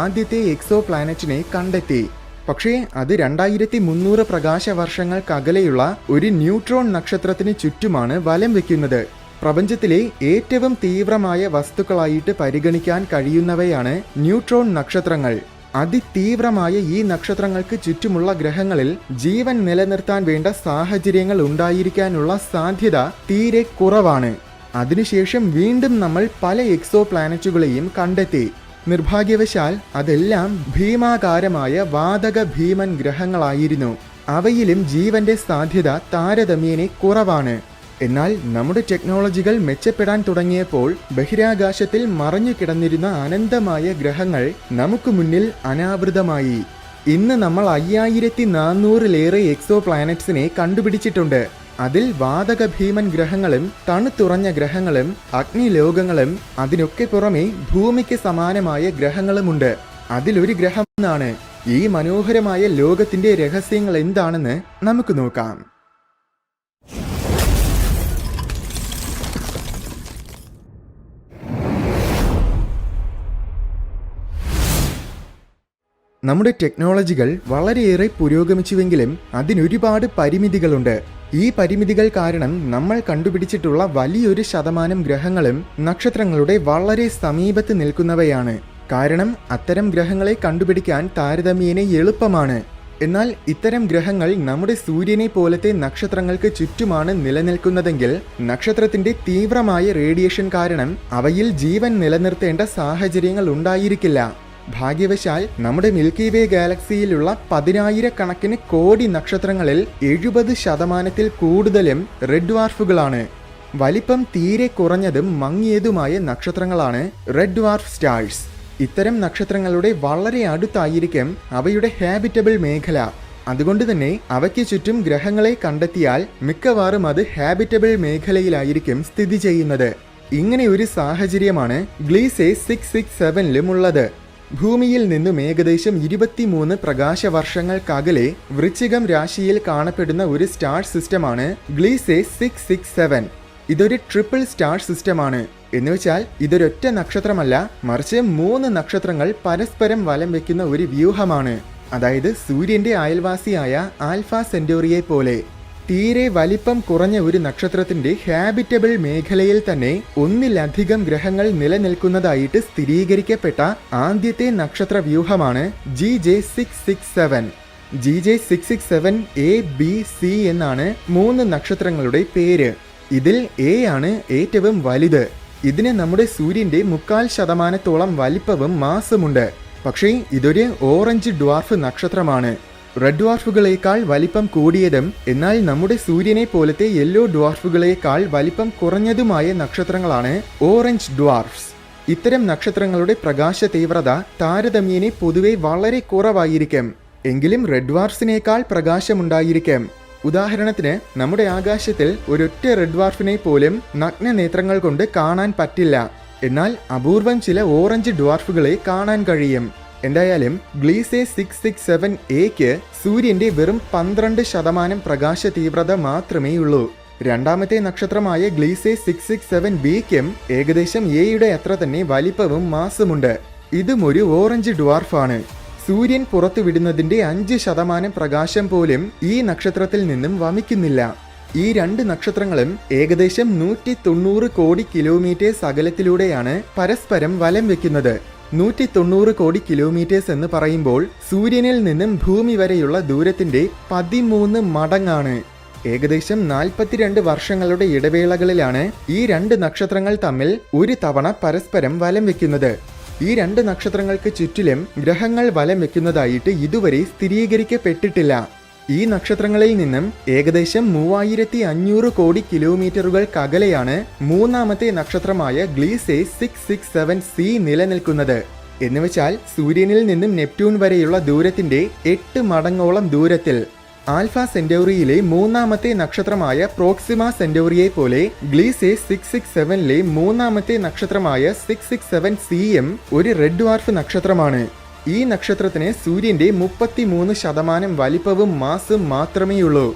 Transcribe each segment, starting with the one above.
ആദ്യത്തെ എക്സോ പ്ലാനറ്റിനെ കണ്ടെത്തി. പക്ഷേ അത് 2300 പ്രകാശ വർഷങ്ങൾക്കകലെയുള്ള ഒരു ന്യൂട്രോൺ നക്ഷത്രത്തിന് ചുറ്റുമാണ് വലം വയ്ക്കുന്നത്. പ്രപഞ്ചത്തിലെ ഏറ്റവും തീവ്രമായ വസ്തുക്കളായിട്ട് പരിഗണിക്കാൻ കഴിയുന്നവയാണ് ന്യൂട്രോൺ നക്ഷത്രങ്ങൾ. അതിതീവ്രമായ ഈ നക്ഷത്രങ്ങൾക്ക് ചുറ്റുമുള്ള ഗ്രഹങ്ങളിൽ ജീവൻ നിലനിർത്താൻ വേണ്ട സാഹചര്യങ്ങൾ ഉണ്ടായിരിക്കാനുള്ള സാധ്യത തീരെ കുറവാണ്. അതിനുശേഷം വീണ്ടും നമ്മൾ പല എക്സോ പ്ലാനറ്റുകളെയും കണ്ടെത്തി. നിർഭാഗ്യവശാൽ അതെല്ലാം ഭീമാകാരമായ വാതക ഭീമൻ ഗ്രഹങ്ങളായിരുന്നു. അവയിലും ജീവന്റെ സാധ്യത താരതമ്യേന കുറവാണ്. എന്നാൽ നമ്മുടെ ടെക്നോളജികൾ മെച്ചപ്പെടാൻ തുടങ്ങിയപ്പോൾ ബഹിരാകാശത്തിൽ മറഞ്ഞു കിടന്നിരുന്ന അനന്തമായ ഗ്രഹങ്ങൾ നമുക്ക് മുന്നിൽ അനാവൃതമായി. ഇന്ന് നമ്മൾ 5400-ലേറെ എക്സോ പ്ലാനറ്റ്സിനെ കണ്ടുപിടിച്ചിട്ടുണ്ട്. അതിൽ വാതക ഭീമൻ ഗ്രഹങ്ങളും തണുത്തുറഞ്ഞ ഗ്രഹങ്ങളും അഗ്നിലോകങ്ങളും അതിനൊക്കെ പുറമെ ഭൂമിക്ക് സമാനമായ ഗ്രഹങ്ങളുമുണ്ട്. അതിലൊരു ഗ്രഹം എന്നാണ്. ഈ മനോഹരമായ ലോകത്തിന്റെ രഹസ്യങ്ങൾ എന്താണെന്ന് നമുക്ക് നോക്കാം. നമ്മുടെ ടെക്നോളജികൾ വളരെയേറെ പുരോഗമിച്ചുവെങ്കിലും അതിനൊരുപാട് പരിമിതികളുണ്ട്. ഈ പരിമിതികൾ കാരണം നമ്മൾ കണ്ടുപിടിച്ചിട്ടുള്ള വലിയൊരു ശതമാനം ഗ്രഹങ്ങളും നക്ഷത്രങ്ങളുടെ വളരെ സമീപത്ത് നിൽക്കുന്നവയാണ്. കാരണം അത്തരം ഗ്രഹങ്ങളെ കണ്ടുപിടിക്കാൻ താരതമ്യേന എളുപ്പമാണ്. എന്നാൽ ഇത്തരം ഗ്രഹങ്ങൾ നമ്മുടെ സൂര്യനെ പോലത്തെ നക്ഷത്രങ്ങൾക്ക് ചുറ്റുമാണ് നിലനിൽക്കുന്നതെങ്കിൽ നക്ഷത്രത്തിന്റെ തീവ്രമായ റേഡിയേഷൻ കാരണം അവയിൽ ജീവൻ നിലനിർത്തേണ്ട സാഹചര്യങ്ങൾ ഉണ്ടായിരിക്കില്ല. ഭാഗ്യവശാൽ നമ്മുടെ മിൽക്കി വേ ഗാലക്സിയിലുള്ള 10,000-കണക്കിന് കോടി നക്ഷത്രങ്ങളിൽ 70% കൂടുതലും റെഡ് ഡ്വാർഫുകളാണ്. വലിപ്പം തീരെ കുറഞ്ഞതും മങ്ങിയതുമായ നക്ഷത്രങ്ങളാണ് റെഡ് ഡ്വാർഫ് സ്റ്റാർസ്. ഇത്തരം നക്ഷത്രങ്ങളുടെ വളരെ അടുത്തായിരിക്കും അവയുടെ ഹാബിറ്റബിൾ മേഖല. അതുകൊണ്ട് തന്നെ അവയ്ക്ക് ചുറ്റും ഗ്രഹങ്ങളെ കണ്ടെത്തിയാൽ മിക്കവാറും അത് ഹാബിറ്റബിൾ മേഖലയിലായിരിക്കും സ്ഥിതി ചെയ്യുന്നത്. ഇങ്ങനെ ഒരു സാഹചര്യമാണ് ഗ്ലീസെ 667-ലും ഉള്ളത്. ഭൂമിയിൽ നിന്നും ഏകദേശം 23 പ്രകാശ വർഷങ്ങൾക്കകലെ വൃശ്ചികം രാശിയിൽ കാണപ്പെടുന്ന ഒരു സ്റ്റാർ സിസ്റ്റമാണ് ഗ്ലീസെ 667. ഇതൊരു ട്രിപ്പിൾ സ്റ്റാർ സിസ്റ്റമാണ്. എന്നുവെച്ചാൽ ഇതൊരൊറ്റ നക്ഷത്രമല്ല, മറിച്ച് 3 നക്ഷത്രങ്ങൾ പരസ്പരം വലം വയ്ക്കുന്ന ഒരു വ്യൂഹമാണ്. അതായത് സൂര്യന്റെ അയൽവാസിയായ ആൽഫ സെന്റോറിയെ പോലെ. തീരെ വലിപ്പം കുറഞ്ഞ ഒരു നക്ഷത്രത്തിന്റെ ഹാബിറ്റബിൾ മേഖലയിൽ തന്നെ ഒന്നിലധികം ഗ്രഹങ്ങൾ നിലനിൽക്കുന്നതായിട്ട് സ്ഥിരീകരിക്കപ്പെട്ട ആദ്യത്തെ നക്ഷത്ര വ്യൂഹമാണ് GJ667. GJ667A-B-C എന്നാണ് 3 നക്ഷത്രങ്ങളുടെ പേര്. ഇതിൽ A ആണ് ഏറ്റവും വലുത്. ഇതിന് നമ്മുടെ സൂര്യന്റെ 3/4% വലിപ്പവും മാസമുണ്ട്. പക്ഷേ ഇതൊരു ഓറഞ്ച് ഡ്വാർഫ് നക്ഷത്രമാണ്. റെഡ് ഡ്വാർഫുകളേക്കാൾ വലിപ്പം കൂടിയതും എന്നാൽ നമ്മുടെ സൂര്യനെ പോലത്തെ യെല്ലോ ഡ്വാർഫുകളേക്കാൾ വലിപ്പം കുറഞ്ഞതുമായ നക്ഷത്രങ്ങളാണ് ഓറഞ്ച് ഡ്വാർഫ്സ്. ഇത്തരം നക്ഷത്രങ്ങളുടെ പ്രകാശ തീവ്രത താരതമ്യേന പൊതുവെ വളരെ കുറവായിരിക്കും. എങ്കിലും റെഡ് ഡ്വാർഫ്സിനേക്കാൾ പ്രകാശമുണ്ടായിരിക്കും. ഉദാഹരണത്തിന് നമ്മുടെ ആകാശത്തിൽ ഒരൊറ്റ റെഡ് ഡ്വാർഫിനെ പോലും നഗ്നനേത്രങ്ങൾ കൊണ്ട് കാണാൻ പറ്റില്ല. എന്നാൽ അപൂർവം ചില ഓറഞ്ച് ഡ്വാർഫുകളെ കാണാൻ കഴിയും. എന്തായാലും ഗ്ലീസെ 667A-ക്ക് സൂര്യന്റെ വെറും 12% പ്രകാശ തീവ്രത മാത്രമേ ഉള്ളൂ. രണ്ടാമത്തെ നക്ഷത്രമായ ഗ്ലീസെ 667B-ക്കും ഏകദേശം എയുടെ അത്ര തന്നെ വലിപ്പവും മാസമുണ്ട്. ഇതും ഒരു ഓറഞ്ച് ഡ്വാർഫാണ്. സൂര്യൻ പുറത്തുവിടുന്നതിന്റെ 5% പ്രകാശം പോലും ഈ നക്ഷത്രത്തിൽ നിന്നും വമിക്കുന്നില്ല. ഈ 2 നക്ഷത്രങ്ങളും ഏകദേശം 190 കോടി കിലോമീറ്റേഴ്സ് അകലത്തിലൂടെയാണ് പരസ്പരം വലം വെക്കുന്നത്. 190 കോടി കിലോമീറ്റേഴ്സ് എന്ന് പറയുമ്പോൾ സൂര്യനിൽ നിന്നും ഭൂമി വരെയുള്ള ദൂരത്തിന്റെ 13 മടങ്ങാണ്. ഏകദേശം 42 വർഷങ്ങളുടെ ഇടവേളകളിലാണ് ഈ 2 നക്ഷത്രങ്ങൾ തമ്മിൽ ഒരു തവണ പരസ്പരം വലം വെക്കുന്നത്. ഈ 2 നക്ഷത്രങ്ങൾക്ക് ചുറ്റിലും ഗ്രഹങ്ങൾ വലം വെക്കുന്നതായിട്ട് ഇതുവരെ സ്ഥിരീകരിക്കപ്പെട്ടിട്ടില്ല. ഈ നക്ഷത്രങ്ങളിൽ നിന്നും ഏകദേശം 3500 കോടി കിലോമീറ്ററുകൾക്കകലെയാണ് മൂന്നാമത്തെ നക്ഷത്രമായ ഗ്ലീസെ 667C നിലനിൽക്കുന്നത്. എന്നുവെച്ചാൽ സൂര്യനിൽ നിന്നും നെപ്റ്റ്യൂൺ വരെയുള്ള ദൂരത്തിന്റെ 8 മടങ്ങോളം ദൂരത്തിൽ. ആൽഫ സെന്റോറിയിലെ മൂന്നാമത്തെ നക്ഷത്രമായ പ്രോക്സിമ സെന്റോറിയെ പോലെ ഗ്ലീസെ 667-ലെ മൂന്നാമത്തെ നക്ഷത്രമായ 667Cയും ഒരു റെഡ് ഡ്വാർഫ് നക്ഷത്രമാണ്. ഈ നക്ഷത്രത്തിന് സൂര്യന്റെ 33% വലിപ്പവും മാസും മാത്രമേയുള്ളൂ.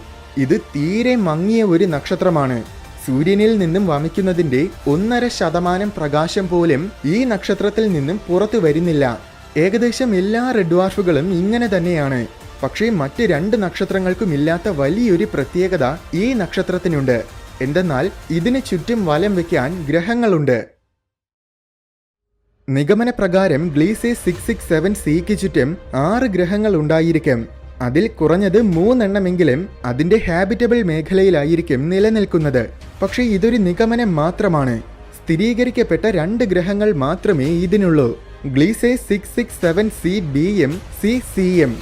ഇത് തീരെ മങ്ങിയ ഒരു നക്ഷത്രമാണ്. സൂര്യനിൽ നിന്നും വമിക്കുന്നതിന്റെ 1.5% പ്രകാശം പോലും ഈ നക്ഷത്രത്തിൽ നിന്നും പുറത്തു വരുന്നില്ല. ഏകദേശം എല്ലാ റെഡ് ഡ്വാർഫുകളും ഇങ്ങനെ തന്നെയാണ്. പക്ഷേ മറ്റ് 2 നക്ഷത്രങ്ങൾക്കും ഇല്ലാത്ത വലിയൊരു പ്രത്യേകത ഈ നക്ഷത്രത്തിനുണ്ട്. എന്തെന്നാൽ ഇതിന് ചുറ്റും വലം വയ്ക്കാൻ ഗ്രഹങ്ങളുണ്ട്. നിഗമനപ്രകാരം ഗ്ലീസെ 667c ചുറ്റും 6 ഗ്രഹങ്ങൾ ഉണ്ടായിരിക്കും. അതിൽ കുറഞ്ഞത് 3 എണ്ണമെങ്കിലും അതിന്റെ ഹാബിറ്റബിൾ മേഖലയിലായിരിക്കും നിലനിൽക്കുന്നത്. പക്ഷേ ഇതൊരു നിഗമനം മാത്രമാണ്. സ്ഥിരീകരിക്കപ്പെട്ട 2 ഗ്രഹങ്ങൾ മാത്രമേ ഇതിനുള്ളൂ. ഗ്ലീസെ 667cbയും സിസിയും.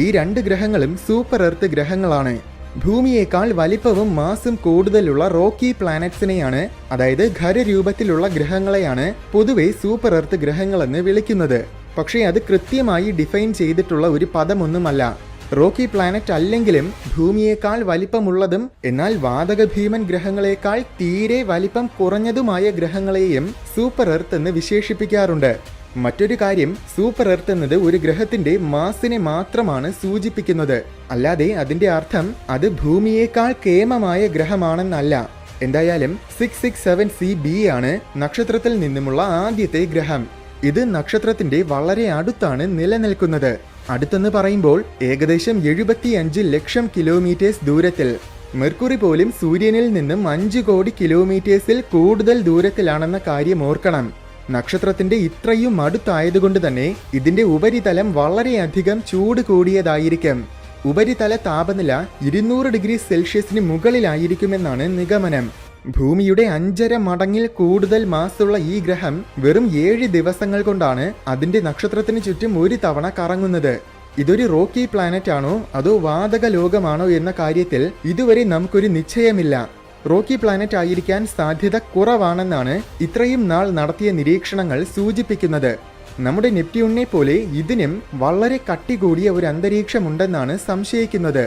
ഈ 2 ഗ്രഹങ്ങളും സൂപ്പർ എർത്ത് ഗ്രഹങ്ങളാണ്. ഭൂമിയേക്കാൾ വലിപ്പവും മാസും കൂടുതലുള്ള റോക്കി പ്ലാനറ്റ്സിനെയാണ്, അതായത് ഖരരൂപത്തിലുള്ള ഗ്രഹങ്ങളെയാണ് പൊതുവെ സൂപ്പർ എർത്ത് ഗ്രഹങ്ങളെന്ന് വിളിക്കുന്നത്. പക്ഷേ അത് കൃത്യമായി ഡിഫൈൻ ചെയ്തിട്ടുള്ള ഒരു പദമൊന്നുമല്ല. റോക്കി പ്ലാനറ്റ് അല്ലെങ്കിലും ഭൂമിയേക്കാൾ വലിപ്പമുള്ളതും എന്നാൽ വാതക ഭീമൻ ഗ്രഹങ്ങളെക്കാൾ തീരെ വലിപ്പം കുറഞ്ഞതുമായ ഗ്രഹങ്ങളെയും സൂപ്പർ എർത്ത് എന്ന് വിശേഷിപ്പിക്കാറുണ്ട്. മറ്റൊരു കാര്യം, സൂപ്പർ എർത്ത് എന്നത് ഒരു ഗ്രഹത്തിന്റെ മാസിനെ മാത്രമാണ് സൂചിപ്പിക്കുന്നത്. അല്ലാതെ അതിന്റെ അർത്ഥം അത് ഭൂമിയേക്കാൾ കേമമായ ഗ്രഹമാണെന്നല്ല. എന്തായാലും 667cb ആണ് നക്ഷത്രത്തിൽ നിന്നുമുള്ള ആദ്യത്തെ ഗ്രഹം. ഇത് നക്ഷത്രത്തിന്റെ വളരെ അടുത്താണ് നിലനിൽക്കുന്നത്. അടുത്തെന്ന് പറയുമ്പോൾ ഏകദേശം 75 ലക്ഷം കിലോമീറ്റേഴ്സ് ദൂരത്തിൽ. മെർക്കുറി പോലും സൂര്യനിൽ നിന്നും 5 കോടി കിലോമീറ്റേഴ്സിൽ കൂടുതൽ ദൂരത്തിലാണെന്ന കാര്യം ഓർക്കണം. നക്ഷത്രത്തിന്റെ ഇത്രയും അടുത്തായതുകൊണ്ട് തന്നെ ഇതിന്റെ ഉപരിതലം വളരെയധികം ചൂട് കൂടിയതായിരിക്കും. ഉപരിതല താപനില 200 ഡിഗ്രി സെൽഷ്യസിന് മുകളിലായിരിക്കുമെന്നാണ് നിഗമനം. ഭൂമിയുടെ 5.5 മടങ്ങിൽ കൂടുതൽ മാസുള്ള ഈ ഗ്രഹം വെറും 7 ദിവസങ്ങൾ കൊണ്ടാണ് അതിന്റെ നക്ഷത്രത്തിന് ചുറ്റും ഒരു തവണ കറങ്ങുന്നത്. ഇതൊരു റോക്കി പ്ലാനറ്റ് ആണോ അതോ വാതക ലോകമാണോ എന്ന കാര്യത്തിൽ ഇതുവരെ നമുക്കൊരു നിശ്ചയമില്ല. റോക്കി പ്ലാനറ്റ് ആയിരിക്കാൻ സാധ്യത കുറവാണെന്നാണ് ഇത്രയും നാൾ നടത്തിയ നിരീക്ഷണങ്ങൾ സൂചിപ്പിക്കുന്നത്. നമ്മുടെ നെപ്റ്റ്യൂണിനെ പോലെ ഇതിനും വളരെ കട്ടി കൂടിയ ഒരു അന്തരീക്ഷമുണ്ടെന്നാണ് സംശയിക്കുന്നത്.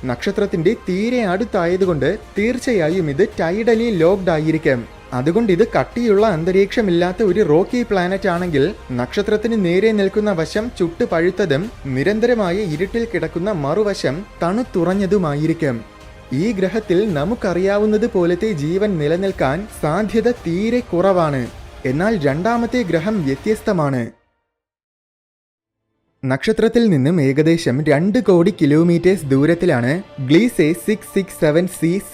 നക്ഷത്രത്തിന്റെ തീരെ അടുത്തായതുകൊണ്ട് തീർച്ചയായും ഇത് ടൈഡലി ലോക്ഡ് ആയിരിക്കും. അതുകൊണ്ട് ഇത് കട്ടിയുള്ള അന്തരീക്ഷമില്ലാത്ത ഒരു റോക്കി പ്ലാനറ്റ് ആണെങ്കിൽ നക്ഷത്രത്തിന് നേരെ നിൽക്കുന്ന വശം ചുട്ടു പഴുത്തതും നിരന്തരമായ ഇരുട്ടിൽ കിടക്കുന്ന മറുവശം തണുത്തുറഞ്ഞതുമായിരിക്കും. ഈ ഗ്രഹത്തിൽ നമുക്കറിയാവുന്നത് പോലത്തെ ജീവൻ നിലനിൽക്കാൻ സാധ്യത തീരെ കുറവാണ്. എന്നാൽ രണ്ടാമത്തെ ഗ്രഹം വ്യത്യസ്തമാണ്. നക്ഷത്രത്തിൽ നിന്നും ഏകദേശം 2 കോടി കിലോമീറ്റേഴ്സ് ദൂരത്തിലാണ് ഗ്ലീസെ 667cc,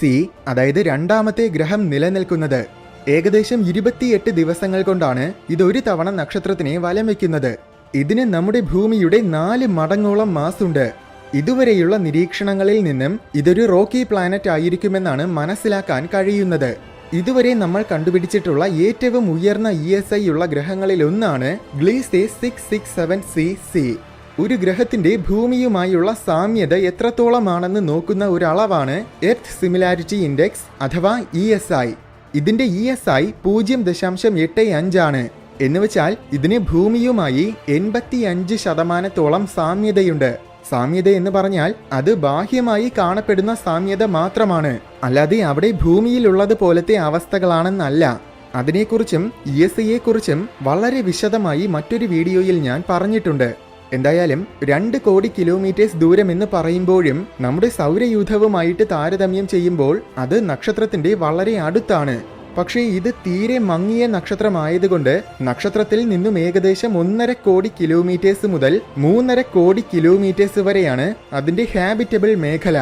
അതായത് രണ്ടാമത്തെ ഗ്രഹം നിലനിൽക്കുന്നത്. ഏകദേശം 28 ദിവസങ്ങൾ കൊണ്ടാണ് ഇതൊരു തവണ നക്ഷത്രത്തിനെ വലം വയ്ക്കുന്നത്. ഇതിന് നമ്മുടെ ഭൂമിയുടെ 4 മടങ്ങോളം മാസുണ്ട്. ഇതുവരെയുള്ള നിരീക്ഷണങ്ങളിൽ നിന്നും ഇതൊരു റോക്കി പ്ലാനറ്റ് ആയിരിക്കുമെന്നാണ് മനസ്സിലാക്കാൻ കഴിയുന്നത്. ഇതുവരെ നമ്മൾ കണ്ടുപിടിച്ചിട്ടുള്ള ഏറ്റവും ഉയർന്ന ESI ഉള്ള ഗ്രഹങ്ങളിൽ ഒന്നാണ് ഗ്ലീസെ 667cc. ഒരു ഗ്രഹത്തിന്റെ ഭൂമിയുമായുള്ള സാമ്യത എത്രത്തോളമാണെന്ന് നോക്കുന്ന ഒരു അളവാണ് എർത്ത് സിമിലാരിറ്റി ഇൻഡെക്സ് അഥവാ ESI. ഇതിന്റെ ESI 0.85 ആണ്. എന്നുവെച്ചാൽ ഇതിന് ഭൂമിയുമായി 85% സാമ്യതയുണ്ട്. സാമ്യത എന്ന് പറഞ്ഞാൽ അത് ബാഹ്യമായി കാണപ്പെടുന്ന സാമ്യത മാത്രമാണ്, അല്ലാതെ അവിടെ ഭൂമിയിലുള്ളത് പോലത്തെ അവസ്ഥകളാണെന്നല്ല. അതിനെക്കുറിച്ചും ESIയെക്കുറിച്ചും വളരെ വിശദമായി മറ്റൊരു വീഡിയോയിൽ ഞാൻ പറഞ്ഞിട്ടുണ്ട്. എന്തായാലും 2 കോടി കിലോമീറ്റേഴ്സ് ദൂരം എന്ന് പറയുമ്പോഴും നമ്മുടെ സൗരയൂഥവുമായിട്ട് താരതമ്യം ചെയ്യുമ്പോൾ അത് നക്ഷത്രത്തിന്റെ വളരെ അടുത്താണ്. പക്ഷേ ഇത് തീരെ മങ്ങിയ നക്ഷത്രമായതുകൊണ്ട് നക്ഷത്രത്തിൽ നിന്നും ഏകദേശം 1.5 കോടി കിലോമീറ്റേഴ്സ് മുതൽ 3.5 കോടി കിലോമീറ്റേഴ്സ് വരെയാണ് അതിന്റെ ഹാബിറ്റബിൾ മേഖല.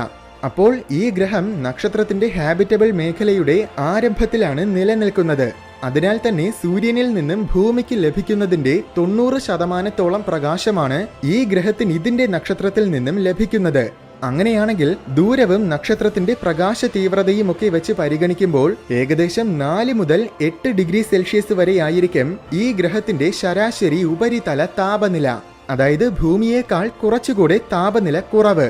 അപ്പോൾ ഈ ഗ്രഹം നക്ഷത്രത്തിന്റെ ഹാബിറ്റബിൾ മേഖലയുടെ ആരംഭത്തിലാണ് നിലനിൽക്കുന്നത്. അതിനാൽ തന്നെ സൂര്യനിൽ നിന്നും ഭൂമിക്ക് ലഭിക്കുന്നതിന്റെ 90% പ്രകാശമാണ് ഈ ഗ്രഹത്തിന് ഇതിന്റെ നക്ഷത്രത്തിൽ നിന്നും ലഭിക്കുന്നത്. അങ്ങനെയാണെങ്കിൽ ദൂരവും നക്ഷത്രത്തിന്റെ പ്രകാശ തീവ്രതയും ഒക്കെ വെച്ച് പരിഗണിക്കുമ്പോൾ ഏകദേശം 4 മുതൽ 8 ഡിഗ്രി സെൽഷ്യസ് വരെ ആയിരിക്കും ഈ ഗ്രഹത്തിന്റെ ശരാശരി ഉപരിതല താപനില. അതായത് ഭൂമിയേക്കാൾ കുറച്ചുകൂടെ താപനില കുറവ്.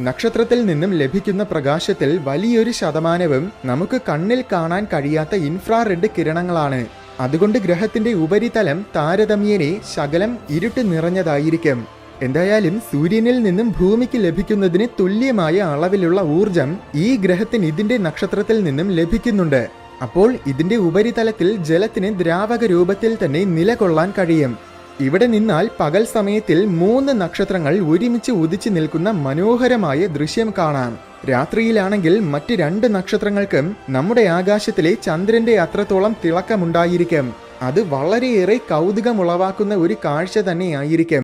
നക്ഷത്രത്തിൽ നിന്നും ലഭിക്കുന്ന പ്രകാശത്തിൽ വലിയൊരു ശതമാനവും നമുക്ക് കണ്ണിൽ കാണാൻ കഴിയാത്ത ഇൻഫ്രാറെഡ് കിരണങ്ങളാണ്. അതുകൊണ്ട് ഗ്രഹത്തിന്റെ ഉപരിതലം താരതമ്യേന ശകലം ഇരുട്ട് നിറഞ്ഞതായിരിക്കും. എന്തായാലും സൂര്യനിൽ നിന്നും ഭൂമിക്ക് ലഭിക്കുന്നതിന് തുല്യമായ അളവിലുള്ള ഊർജം ഈ ഗ്രഹത്തിന് ഇതിന്റെ നക്ഷത്രത്തിൽ നിന്നും ലഭിക്കുന്നുണ്ട്. അപ്പോൾ ഇതിന്റെ ഉപരിതലത്തിൽ ജലത്തിന് ദ്രാവക രൂപത്തിൽ തന്നെ നിലകൊള്ളാൻ കഴിയും. ഇവിടെ നിന്നാൽ പകൽ സമയത്തിൽ 3 നക്ഷത്രങ്ങൾ ഒരുമിച്ച് ഉദിച്ചു നിൽക്കുന്ന മനോഹരമായ ദൃശ്യം കാണാം. രാത്രിയിലാണെങ്കിൽ മറ്റ് 2 നക്ഷത്രങ്ങൾക്കും നമ്മുടെ ആകാശത്തിലെ ചന്ദ്രന്റെ അത്രത്തോളം തിളക്കമുണ്ടായിരിക്കും. അത് വളരെയേറെ കൗതുകമുളവാക്കുന്ന ഒരു കാഴ്ച തന്നെയായിരിക്കും.